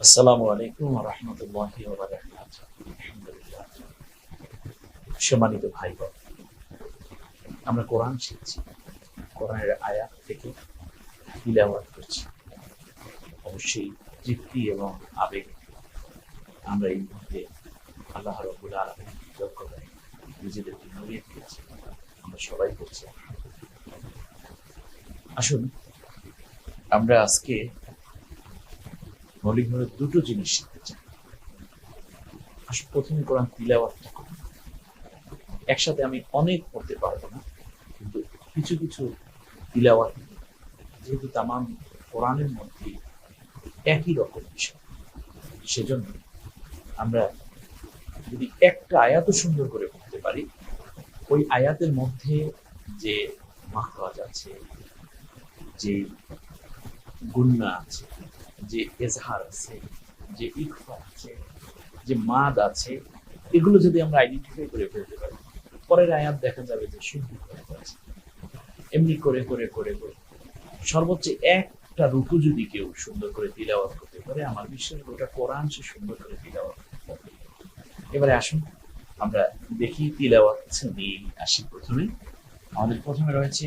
আসসালামু আলাইকুম ওয়া রাহমাতুল্লাহি ওয়া বারাকাতুহু। আলহামদুলিল্লাহ। সম্মানিত ভাই বোন, আমরা কোরআন শিখছি, কোরআনের আয়াত থেকে তিলাওয়াত করছি। অবশ্যই তৃপ্তি এবং আবেগ আমরা এই মুহূর্তে আল্লাহ রাব্বুল আলামিন যোগ্যতায় নিজেদেরকে নড়িয়ে দিয়েছি, আমরা সবাই করছি। আসুন আমরা আজকে মৌলিকভাবে দুটো জিনিস শিখতে চাই। আসুন প্রথমে কোরআন তিলাওয়াতটা করি। একসাথে আমি অনেক পড়তে পারবো না, কিন্তু কিছু কিছু তিলাওয়াত, যেহেতু তামাম কোরআনের মধ্যে একই রকম বিষয়, সেজন্য আমরা যদি একটা আয়াতও সুন্দর করে পড়তে পারি, ওই আয়াতের মধ্যে যে মাখরাজ আছে, যে গুন্না আছে, যে এজহার আছে, যে ইকফা আছে, যে মাদ আছে, এগুলো যদি আমরা আইডেন্টিফাই করে ফেলতে পারি, পরের আয়াত দেখা যাবে যে শুদ্ধ হয়ে যাচ্ছে। এমনি করে করে করে করে সর্বোচ্চ একটা রুকু যদি কেউ সুন্দর করে তিলাওয়াত করতে পারে, আমার বিশ্বাস গোটা কোরআন সে সুন্দর করে তিলাওয়াত করতে পারে। এবারে আসুন আমরা দেখি তিলাওয়াত নিয়ে আসি। প্রথমে আমাদের প্রথমে রয়েছে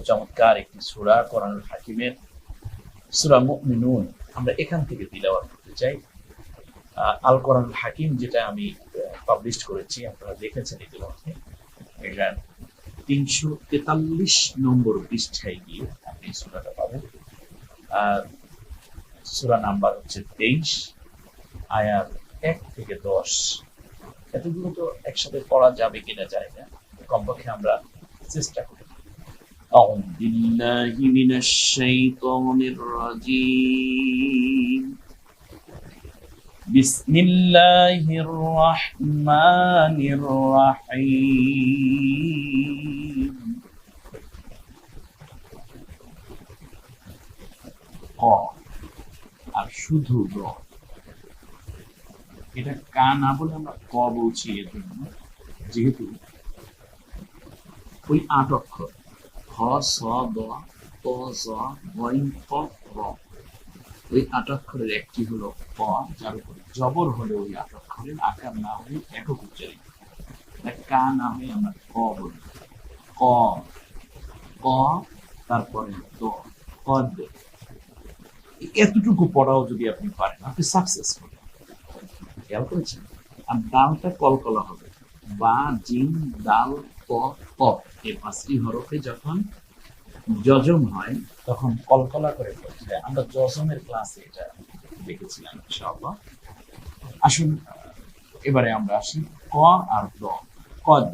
চমৎকার একটি সূরা কোরআনুল হাকিমের, সূরা মুমিনুন। আমরা এখান থেকে তিলাওয়াত করতে চাই। আল কোরআনুল হাকিম, যেটা আমি পাবলিশ করেছি, আপনারা দেখেছেন ইতিমধ্যে। এটা 343 নম্বর পৃষ্ঠায় গিয়ে আপনি সূরাটা পাবেন। আর সূরা নাম্বার হচ্ছে 23, আয়াত 1 থেকে 10। এতগুলো তো একসাথে পড়া যাবে কিনা জানি না, কমপক্ষে আমরা চেষ্টা করি। أعوذ بالله من الشيطان الرجيم بسم الله الرحمن الرحيم ক আর শুধু গ, এটা কা না বলে আমরা ক বলছি এর জন্য, যেহেতু ওই 8 অক্ষর হ স দ ত জ গইন ক র, ওই 8 অক্ষরের একটি হলো ক, যার উপর জবর হলে ওই 8 অক্ষরের আকার না হলে একক উচ্চারিত, কা না হয়ে আমরা ক বলি। ক ক তারপরে দ, কদ। এতটুকু পড়াও যদি আপনি পারেন, আপনি সাকসেসফুল। খেয়াল করেছেন? আর ডালটা কলকলা হবে, বা জিম দাল ক ক, এই 5টি হরফে যখন যজম হয় তখন কলকলা করে পড়তে হয়। আমরা যজমের ক্লাসে এটা দেখেছিলাম ইনশাআল্লাহ। আসুন এবারে আমরা আসি ক আর দ। কদ,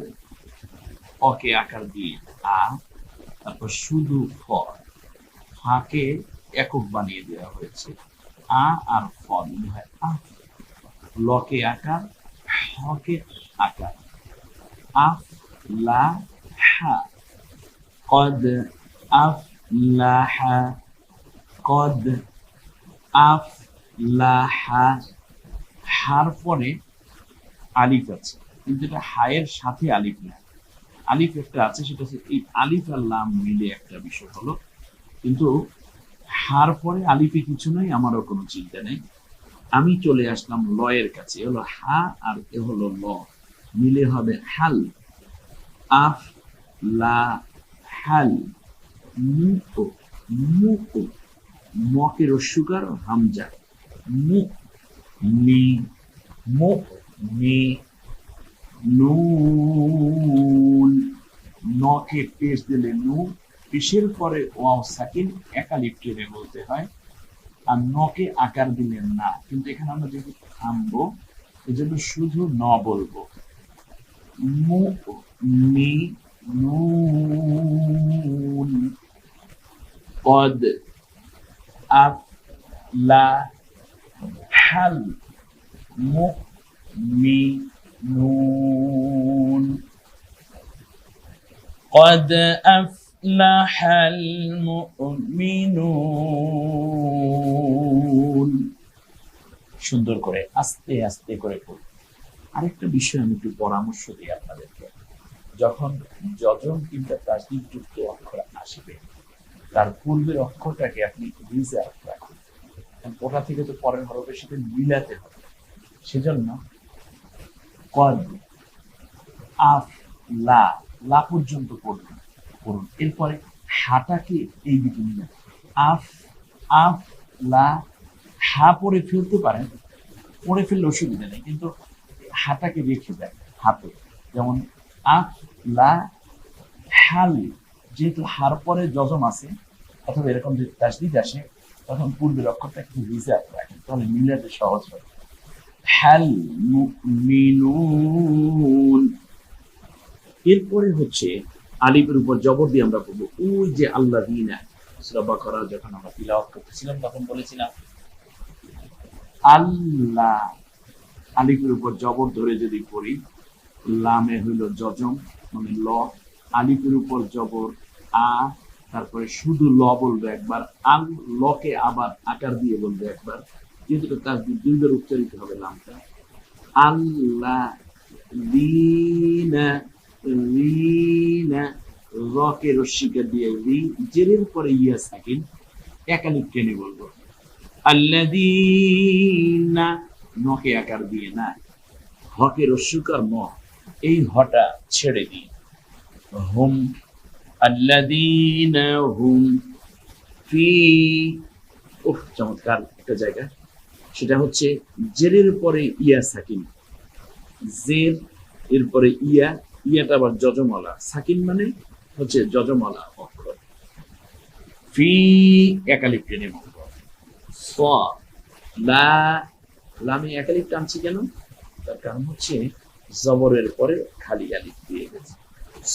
অকে আকার দিয়ে আ, তারপর শুধু ফ, ফাকে একক বানিয়ে দেওয়া হয়েছে, আ আর ফ মিলে হয় আ। লকে আকার, হকে আকার, আফ লা হা, কদ আফ লাহা, কদ আফ লাহা। হার পরে আলিফ আছে, কিন্তু এটা হায়ের সাথে আলিফ না, আলিফ একটা আছে, সেটা হচ্ছে এই আলিফ আর লাম মিলে একটা বিষয় হলো, কিন্তু হার পরে আলিফে কিছু নাই, আমারও কোনো চিন্তা নেই। আমি চলে আসলাম লয়ের কাছে, হলো হা আর এ হলো ল, মিলে হবে হাল। আফ লা হাল, মুকো মুকো, মকে রস্যুকার হামজা, মু মি, মু মি। নুন, নকে পেশ দিলে নু, পেশের পরে ওয়াও সাকিন একালিফ টেনে বলতে হয়, আর নকে আকার দিলে না, কিন্তু এখানে আমরা যেহেতু থামবো এজন্য শুধু ন বলবো। মু মি নুন, কদ আফ লা হাল মু মি নুন, قد أفلح المؤمنون। সুন্দর করে আস্তে আস্তে করে পড়ুন। আরেকটা বিষয় আমি একটু পরামর্শ দিই আপনাদেরকে, যখন যজম কিংবা তাসদীদ যুক্ত অক্ষর আসবে, তার পূর্বের অক্ষরটাকে আপনি রিজার্ভ রাখুন। ওটা থেকে তো পরের হরফের সাথে মিলাতে হবে, সেজন্য কদ, আফ, লা, লা পর্যন্ত পড়ুন। এরপরে হাটাকে এই দিকে নিয়ে আফ, আফ, লা, হা পড়ে ফেলতে পারেন, পড়ে ফেললে অসুবিধা নেই, কিন্তু হাটাকে রেখে দেয় হাতে। যেমন আফ, লা, হাল, যেহেতু হার পরে যজম আছে অথবা এরকম যদি তাসদিদ আসে তখন পূর্বের অক্ষরটা একটু রিজার্ভ রাখেন, তাহলে মিলাতে সহজ হবে। হাল মুমিনুন। এরপরে হচ্ছে আলিফের উপর জবর দিয়ে আমরা বলবো ওই যে আল্লাযীনা, সূরা বাকারা যখন আমরা তিলাওয়াত করতেছিলাম তখন বলেছিলাম আল্লাহ, আলিফের উপর জবর ধরে যদি পড়ি, লামে হইল যজম মানে ল, আলিফের উপর জবর আ, তারপরে শুধু ল বলবে একবার, আল লকে আবার আকার দিয়ে বলবে একবার, যেহেতু তাসদিদ দুইবার উচ্চারিত হবে লামটা। আল্লাহ লিনা, রিনা, রকে রস্মিকা দিয়ে রি, জেরের পরে ইয়া সাকিন, একালিফ টেনে বলবো। আল্লাযীনা, নকে আকার দিয়ে না, হকে রস্মিকার ম, এই হটা ছেড়ে দিই। হুম, আল্লাযীনা হুম ফি, ওহ চমৎকার একটা জায়গা, সেটা হচ্ছে জেরের পরে ইয়া সাকিন, জের এরপরে ইয়া, ইয়াটা আবার যজমলা, সাকিন মানে হচ্ছে যজমলা অক্ষর। ফি একালিফ টেনে বলবো। স, লা, লামে একালিফ টানছি কেন? তার কারণ হচ্ছে জবরের পরে খালি আলিফ দিয়ে গেছে।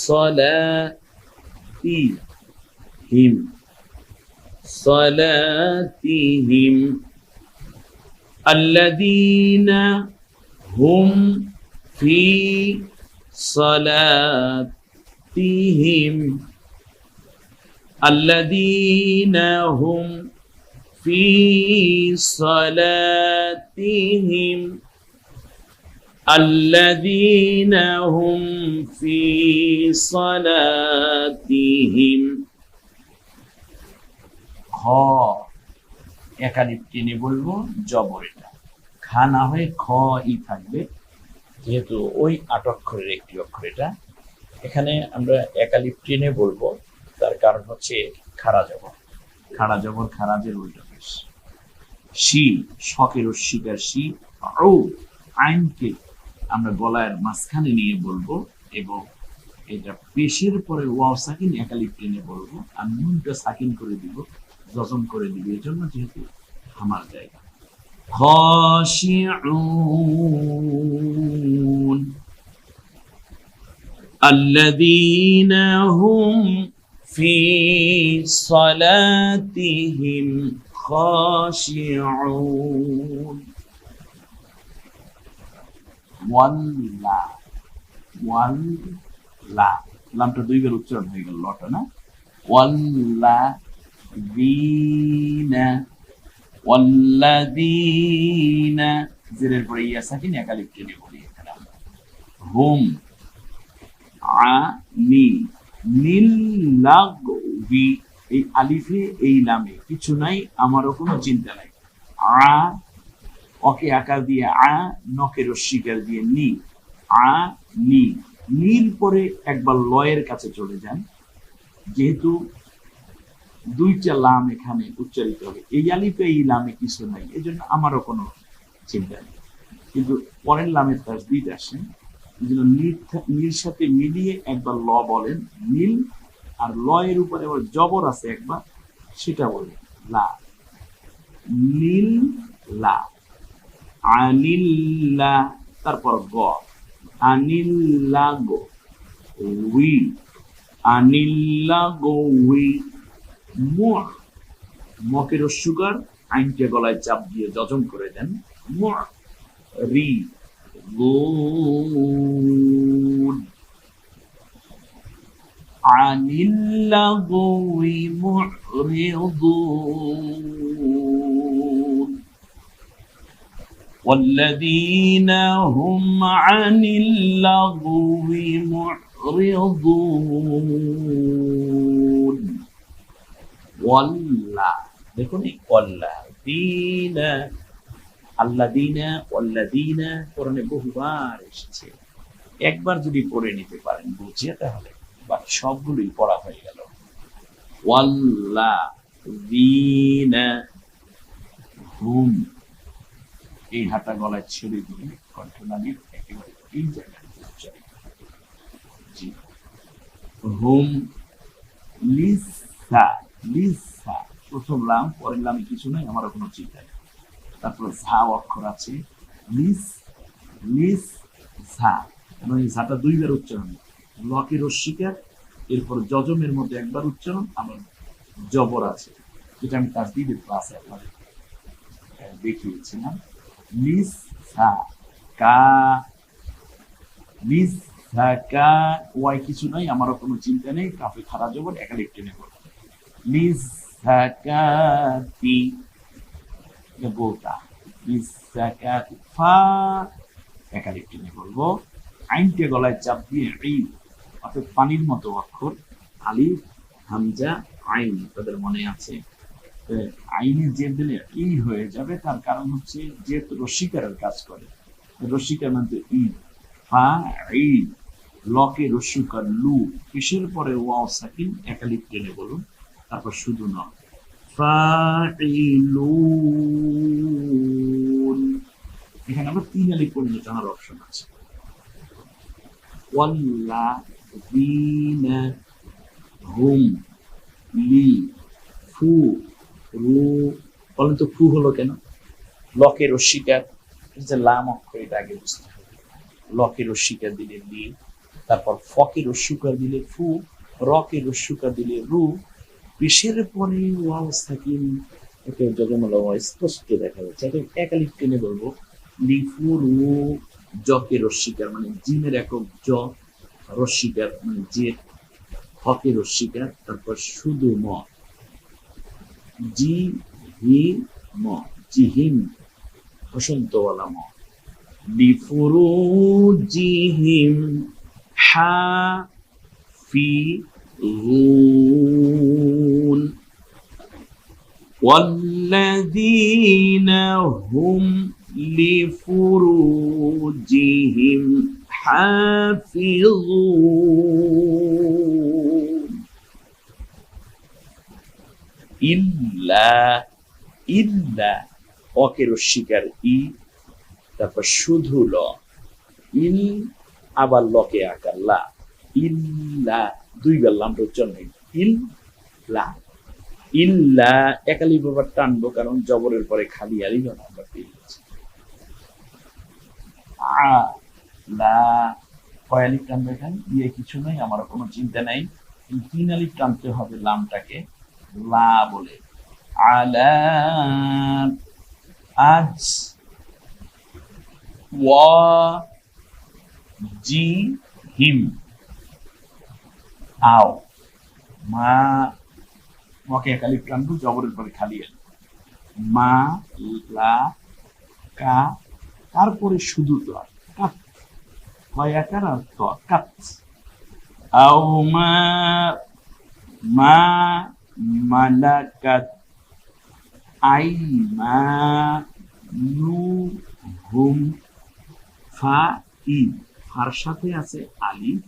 সলাতিহিম, সলাতিহিম, আল্লাযীনা হুম ফি সলাতিহিম, আল্লাযীনা হুম ফি সলাতিহিম, আল্লাযীনা হুম ফি সলাতিহিম। খ একালিফ টেনে বলবো, জবর এটা, খা না হয়ে খ ই থাকবে, যেহেতু ওই ৮ অক্ষরের একটি অক্ষর এটা। এখানে আমরা একালিফ টেনে বলবো, তার কারণ হচ্ছে খাড়া জবর, খাড়া জবর খারাজের উল্টো পেশ। শি, শকের রস্মিকার শি, ও আইনকে আমরা গলার মাঝখানে নিয়ে বলবো এবং এটা পেশের পরে ওয়াও সাকিন একালিফ টেনে বলবো, আর নুনটা সাকিন করে দিব, যজম করে দিব, এর জন্য যেহেতু আমার জায়গা। খাশিউন, আল্লাযীনা হুম ফি সলাতিহিম খাশিউন। ওয়াল্লা, ওয়াল্লা, লামটা দুইবার উচ্চারণ হয়ে গেল, লটা না। ওয়াল্লাযীনা, ওয়াল্লাযীনা, জেরের পরে ইয়া সাকিন একালিফ টেনে বলি এখানে। হুম, আনি, নীল লাগবি, এই আলিফে এই লামে কিছু নাই, আমারও কোনো চিন্তা নাই। আ, অকে আকার দিয়ে আ, নকে রস্মিকার দিয়ে নি, আ নি, নীর পরে একবার লয়ের কাছে চলে যান, যেহেতু দুইটা লাম এখানে উচ্চারিত হবে, এই আলিফে এই লামে কিছু নাই, এই জন্য আমারও কোনো চিন্তা নেই, কিন্তু পরের লামের তাসদিদ আসে, এই জন্য নীর সাথে মিলিয়ে একবার ল বলেন, নীল, আর লয়ের উপরে আবার জবর আছে একবার, সেটা বলেন লা, নীল লা, আনিল্লা, তারপর গ, আনিল্লা গো উই, আনিল্লা গো উই। মুহ, মকে রস্মিকার আইনকে গলায় চাপ দিয়ে যজম করে দেন, মুহ রি গুন, আনিল্লা গো উই মুরিদুন, والذين هم عن اللغو معرضون। والله দেখুন এই আল্লাযীনা, আল্লাযীনা ওয়াল্লাযীনা কোরআনে বহুবার এসেছে। একবার যদি পড়ে নিতে পারেন বুঝিয়ে, তাহলে বাকি সবগুলোই পড়া হয়ে গেল। ওয়াল্লাযীনা হুম, এই হাঁটা গলায় ছেড়ে দিয়ে কণ্ঠনালীর একেবারে এই জায়গায় উচ্চারিত। জি, হুম লিসা, লিসা প্রথম লাম, পরের লামে কিছু নাই, আমারও কোনো চিন্তা নেই। তারপর ঝা অক্ষর আছে, লিস, লিস ঝা, কারণ এই ঝাটা দুইবার উচ্চারণ, লকে রস্বীকার, এরপর যজমের মধ্যে একবার উচ্চারণ, আবার জবর আছে, যেটা আমি তাসদীদের ক্লাসে আপনাদের দেখিয়েছিলাম। লিস ঝা কা, লিস ঝা কা, ওয়াই কিছু নাই, আমারও কোনো চিন্তা নেই, কাফে খারা জবর একালিপ টেনে পড়ে। লিস ঝা কা তি বলতা, লিস ঝা কা ফা একালিপ টেনে বলবো। আইনকে গলায় চাপ দিয়ে এই, অর্থাৎ পানির মতো অক্ষর, আলিফ হামজা আইন, তাদের মনে আছে আইনে জেদ দিলে ই হয়ে যাবে, তার কারণ হচ্ছে জেদ রস্বীকারের কাজ করে, রস্বীকার মানে ই, ফা ই, লকে রস্বীকার লু, পেশের পরে ওয়াও সাকিন একালিপ টেনে বলুন, তারপর শুধু ন ফাইলুন, এখানে আমরা 3 আলিফ পর্যন্ত টানার অপশন আছে। ওয়াল্লাযীনা হুম লি ফু রু, বলেন তো ফু হলো কেন? লকে রস্বীকার, যে লাম অক্ষর, এটা আগে বুঝতে হবে। লকে রস্বীকার দিলে লি, তারপর ফকে রস্বীকার দিলে ফু, রকে রস্বীকার দিলে রু, পেশের পরে ওয়াও সাকিন, একে যজমলা ওয়া স্পষ্ট দেখা যাচ্ছে। এটা একালিপ টেনে বলবো, লিফু রু, জকে রস্বীকার মানে জিমের একক জ, রস্বীকার মানে জেদ, হকে রস্বীকার, তারপর শুধু ম, জি হি ম, জিহিম বসন্তওয়ালা ম, লিফুরুজিহিম হাফিজুন والذين هم لفروجهم حافظون ইল্লা, ইল্লা অকে রস্বীকার ই, তারপর শুধু ল, ইল আবার লকে আকার লা, ইল্লা দুইবার লামটা উচ্চারণ হয়, ইল্লা, ইল্লা একালিপ আবার টানবো, কারণ জবরের পরে খালি আলিফ আমরা পেয়ে গেছি। আ লা, কয় আলিফ টানবো এখানে? ইয়ে কিছু নাই, আমার কোনো চিন্তা নাই, 3 আলিফ টানতে হবে লামটাকে, লা বলে। আলা, আজ, ওয়া জি হিম, আও, মা ওকে একালিপ টানবো, জবরের পরে খালি আলিফ, মা লা কা, তারপরে শুধু তো কাত, হয় আকার আর তো কাত। আও মা, মা মালাকাত আইমানুহুম, ফা ই, ফার সাথে আছে আলিফ,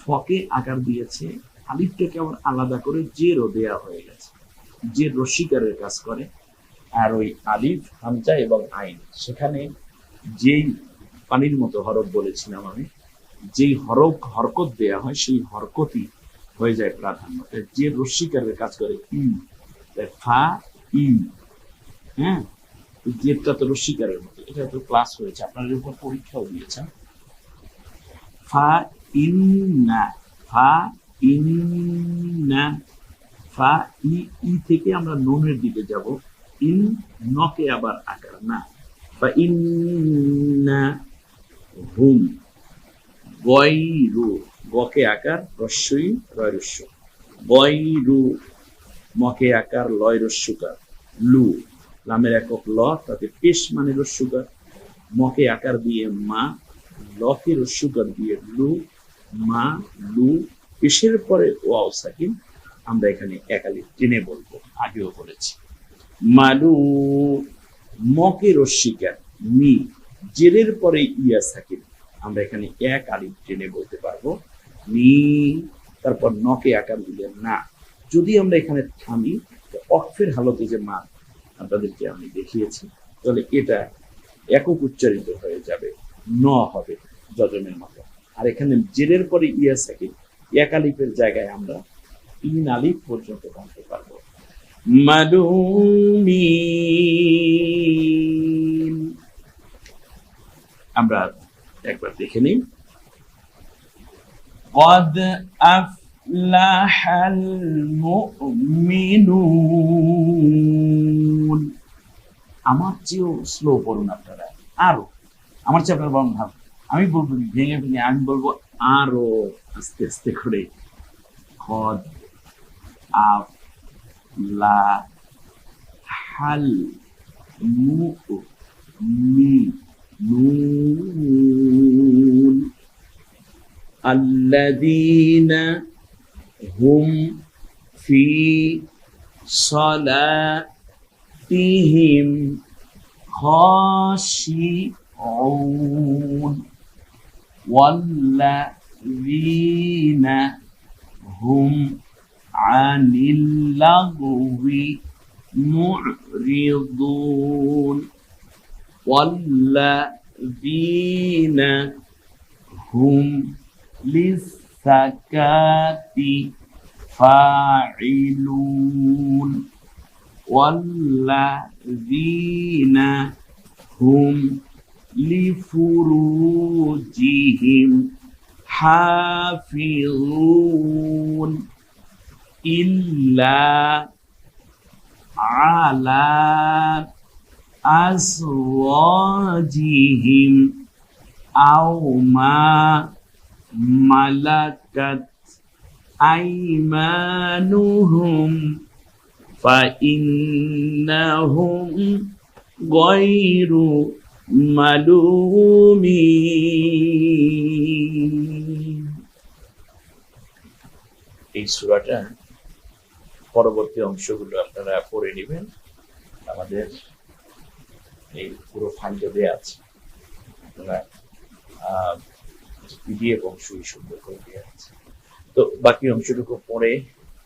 ফকে আকার দিয়েছে, আলিফটাকে আবার আলাদা করে জেরও দেয়া হয়ে গেছে, যে রস্বীকারের কাজ করে। আর ওই আলিফ হামজা এবং আইন, সেখানে যেই পানির মতো হরফ বলেছিলাম আমি, যেই হরকত দেয়া হয় সেই হরকতই হয়ে যায় প্রাধান্য, যে রস্বীকারের কাজ করে ই, ফা ই, হ্যাঁ, জেদটা তো রস্বীকারের মতো, এটা তো ক্লাস হয়েছে, আপনাদের উপর পরীক্ষাও দিয়েছেন। ফা ইন্না, ফা ইন্না, ফা ই, ই থেকে আমরা নুনের দিকে যাব, ইন নকে আবার আকার না, ফা ইন্না হুম, গয়রু, গকে আকার রস্বই রয় রস্য, গয়রু, মকে আকার লয় রস্যকার, লু লামের একক ল, তাতে পেশ মানে রস্যকার, মকে আকার দিয়ে মা, লকে রস্যকার দিয়ে লু, মা লু, পেশের পরে ওয়াও সাকিন, আমরা এখানে একালিপ টেনে বলবো। আগে আগেও বলেছি। মালু মকে রস্বীকার মি জেরের পরে ইয়া সাকিব, আমরা এখানে এক আলিফ টেনে বলতে পারবো মি, তারপর নকে আকার দিলে না। যদি আমরা এখানে থামি, অক্ফের হালতে যে মান আপনাদেরকে আমি দেখিয়েছি, তাহলে এটা একক উচ্চারিত হয়ে যাবে, ন হবে যজমের মতো। আর এখানে জেরের পরে ইয়া সাকিব, এক আলিফের জায়গায় আমরা 3 আলিফ পর্যন্ত বানাতে পারবো। মালুমিন, আমরা একবার দেখে নিই। قد أفلح المؤمنون, আমার চেয়েও স্লো পড়ুন আপনারা, আরো আমার চেয়ে আপনার বরং ভাব, আমি বলবো ভেঙে ভেঙে, আমি বলবো আরো আস্তে আস্তে করে। قد أفلح المؤمنون الذين هم في صلاتهم خاشعون والذين هم عن اللغو معرضون والذين هم للزكاة فاعلون والذين هم لفروجهم حافظون إلا على أزواجهم أو ما ملكت أيمانهم فإنهم غير ملومين। এই সূরাটা পরবর্তী অংশগুলো আপনারা পড়ে নেবেন, আমাদের এই পুরো ফাইলটা দেওয়া আছে, আপনারা পিডিএফ অংশই সুন্দর করে দেওয়া আছে। তো বাকি অংশটুকু পড়ে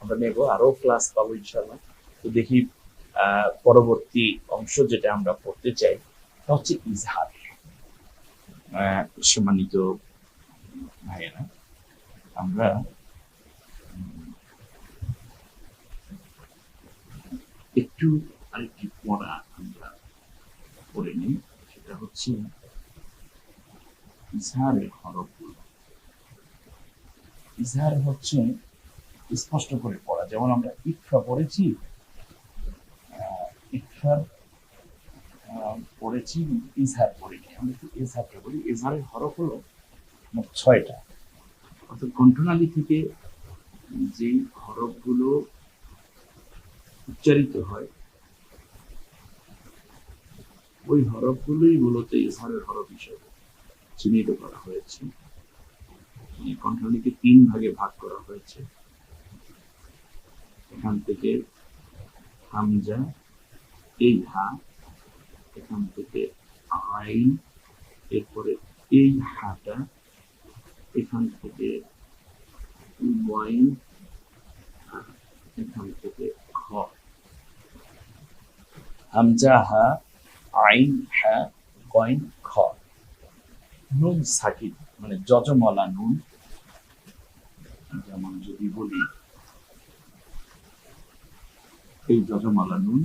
আমরা নেব, আরো ক্লাস পাবো ইনশাআল্লাহ। তো দেখি পরবর্তী অংশ যেটা আমরা পড়তে চাই তা হচ্ছে ইজহার। সম্মানিত ভাইয়েরা, আমরা একটু আরেকটি পড়া আমরা পড়ে নিই, সেটা হচ্ছে ইজহারের হরফগুলো। ইজহার হচ্ছে স্পষ্ট করে পড়া, যেমন আমরা ইকফা পড়েছি, ইকফার পড়েছি, ইজহার পড়িনি, আমরা একটু ইজহারটা বলি। ইজহারের হরফ হলো মোট 6টা, অর্থাৎ কণ্ঠনালী থেকে যে হরফগুলো উচ্চারিত হয় ওই হরফগুলোই মূলত ইজহারের হরফ হিসেবে চিহ্নিত করা হয়েছে। এই কণ্ঠনালীকে 3 ভাগে ভাগ করা হয়েছে। এখান থেকে হামজা, এই হা, এখান থেকে আইন, এরপরে এই হাটা, এখান থেকে ওয়াইন, এখান থেকে খ। হামজা, হা, আইন, হা, গইন, খ। নুন সাকিন মানে যজমলা নুন, যেমন যদি বলি এই যজমলা নুন,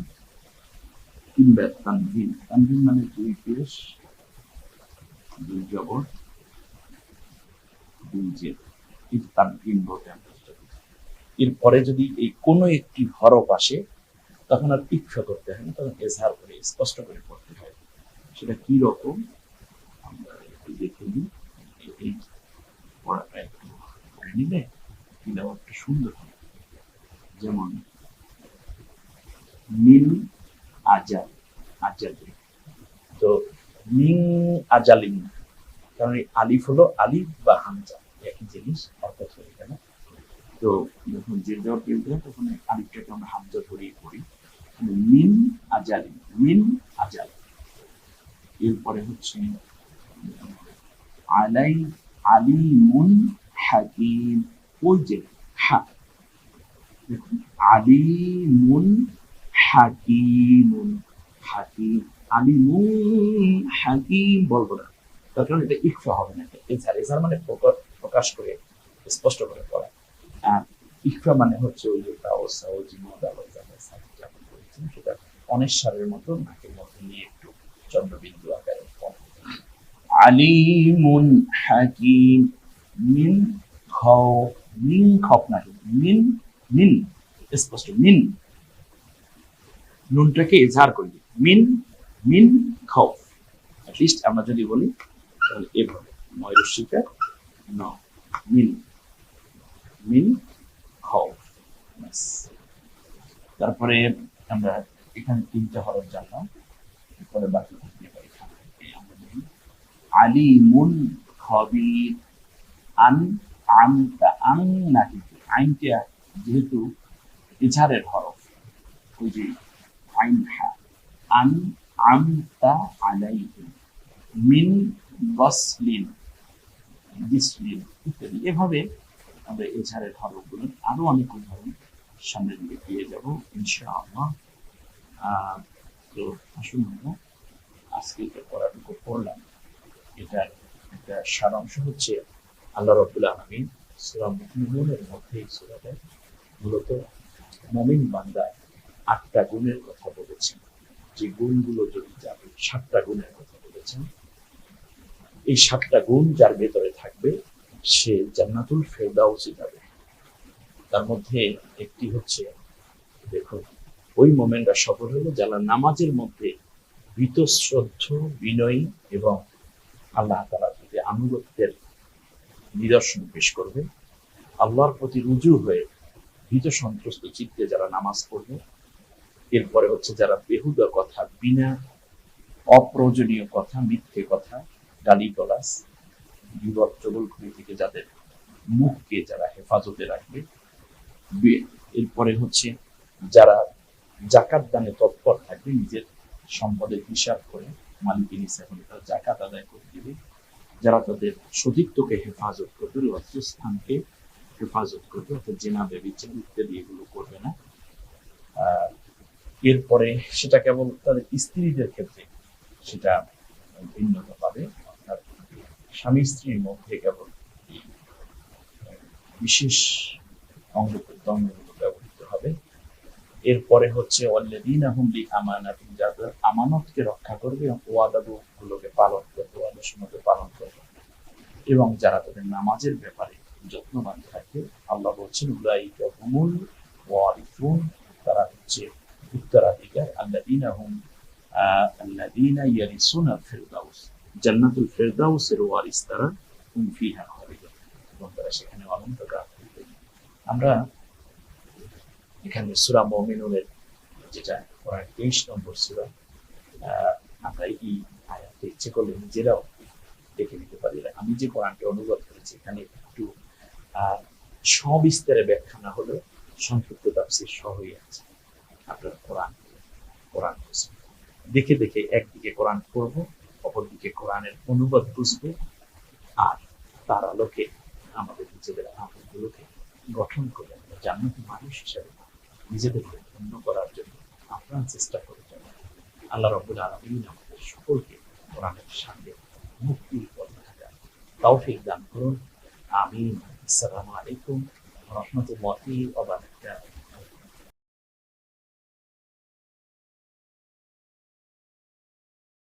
কিংবা তানভিন, তানভিন মানে 2 পেশ 2 জবর 2 জের, এই তানভিন বলতে আমরা। এরপরে যদি এই কোনো একটি হরফ আসে তখন আর ইকফা করতে হয় না, তখন ইজহার করে স্পষ্ট করে পড়তে হয়। সেটা কি রকম আমরা একটু দেখে নিই। এই পড়াটা একটু পড়ে নিলে তিলাওয়াতটা সুন্দর হবে। যেমন মিন আজাল, আজালি, তো মিন আজালিন, কারণ এই আলিফ হলো আলিফ বা হামজা একই জিনিস, অর্থাৎ এখানে তো যখন জের জবর পেশ হয় তখন আলিফটাকে আমরা হামজা ধরিয়ে পড়ি। মিন আজালি, মিন আজাল। এরপরে হচ্ছে আলাই, আলিমুন হাকিম, ওই যে হা, দেখুন আলিমুন হাকিমুন, হাকিম, আলিমুন হাকিম বলবো না, তার কারণ এটা ইকফা হবে না, এটা এজার। এজার মানে প্রকাশ করে স্পষ্ট করে পড়া, আর ইকফা মানে হচ্ছে ওই যে সেটা অনেশ্বরের মতো নাকের মধ্যে নিয়ে একটু চন্দ্রবিন্দু আকারে পড়া। আলিমুন হাকিম, মিন খাও, মিন খপ না, মিন, মিন স্পষ্ট, মিন নুনটাকে ইজহার করি, মিন, মিন খাও। অ্যাটলিস্ট আমরা যদি বলি তাহলে এভাবে ময়ূরশিকা ন, মিন, মিন খাও। তারপরে আমরা এখানে তিনটা হরফ জানলাম, এরপরে বাকি থাকতে পারি। আলিমুন খবির, আন, আমতা, আং না, কিন্তু আইনটা যেহেতু ইজহারের হরফ, ওই যে আইন হা, আন আমতা আলাইহিম, মিন গসলিন, বিসলিন ইত্যাদি। এভাবে আমরা ইজহারের হরফগুলো আরো অনেক উদাহরণ সামনের দিকে পেয়ে যাব ইনশাআল্লাহ। তো আসুন আমরা আজকে এটা পড়াটুকু পড়লাম, এটার একটা সারাংশ হচ্ছে আল্লাহ রাব্বুল আলামিন সূরা মুমিনুনের মধ্যে এই সূরাতে মূলত মুমিন বান্দা 8টা গুণের কথা বলেছেন, যে গুণগুলো যদি যাবে, 7টা গুণের কথা বলেছেন। এই 7টা গুণ যার ভেতরে থাকবে সে জান্নাতুল ফেরদাউসে যাবে। তার মধ্যে একটি হচ্ছে, দেখুন, ওই মোমেনরা সফল হলো যারা নামাজের মধ্যে বীতশ্রদ্ধ, বিনয়ী এবং আল্লাহ তাআলার প্রতি আনুগত্যের নিদর্শন পেশ করবে। আল্লাহর প্রতি রুজু হয়ে ভীত সন্ত্রস্ত চিত্তে যারা নামাজ পড়বে। এরপরে হচ্ছে যারা বেহুদা কথা, বিনা অপ্রয়োজনীয় কথা, মিথ্যে কথা, গালিগালাজ, বিপদ চগলখড়ি থেকে যাদের মুখকে যারা হেফাজতে রাখবে। এরপরে হচ্ছে যারা জাকাত দানে তৎপর থাকবে, নিজের সম্পদের হিসাব করে মালিকের হিসাব করে তারা জাকাত আদায় করে দেবে। যারা তাদের সতীত্বকে হেফাজত করবে, লজ্জাস্থানকে হেফাজত করবে, অর্থাৎ জেনা, ব্যভিচার ইত্যাদি এগুলো করবে না। এরপরে সেটা কেবল তাদের স্ত্রীদের ক্ষেত্রে সেটা ভিন্নতা পাবে, অর্থাৎ স্বামী স্ত্রীর মধ্যে কেবল বিশেষ অঙ্গ প্রত্যঙ্গগুলো ব্যবহৃত হবে। এরপরে হচ্ছে ওয়াল্লাযীনা হুম লিআমানাতিহিম, যারা আমানতকে রক্ষা করবে এবং ওয়াদাগুলোকে পালন করবে, ওয়াদার সময় পালন করবে, এবং যারা তাদের নামাজের ব্যাপারে যত্নবান থাকবে। আল্লাহ বলছেন উলাইকা হুমুল ওয়ারিসুন, তারা হচ্ছে উত্তরাধিকার। আল্লাযীনা ইয়ারিসুনাল ফিরদাউস, জান্নাতুল ফিরদাউসের ওয়ারিস তারা, হুম ফিহা খালিদুন, এবং তারা সেখানে অনন্তকাল থাকবে। আমরা এখানে সূরা মুমিনুনের, যেটা কোরআন 23 নম্বর সূরা, আমরা এই আয়াতে ইচ্ছে করলে নিজেরাও দেখে নিতে পারি। আমি যে কোরআনকে অনুবাদ করেছি এখানে একটু সবিস্তারে ব্যাখ্যা না হলেও সংক্ষিপ্ত তাফসীর সহই আছে। আপনারা কোরআন দেখে দেখে একদিকে কোরআন পড়বো, অপরদিকে কোরআনের অনুবাদ বুঝবো, আর তার আলোকে আমাদের নিজেদের আমলগুলোকে গঠন করে আমরা জান্নাতি মানুষ হিসেবে নিজেদেরকে ধন্য করার জন্য আপ্রাণ চেষ্টা করে যাব। আল্লাহ রাব্বুল আলামিন আমাদের সকলকে কোরআনের সাথে মুক্তির পথে থাকা তৌফিক দান করুন। আমিন। আসসালামু আলাইকুম ওয়া রাহমাতুল্লাহি ওয়া বারাকাতুহু।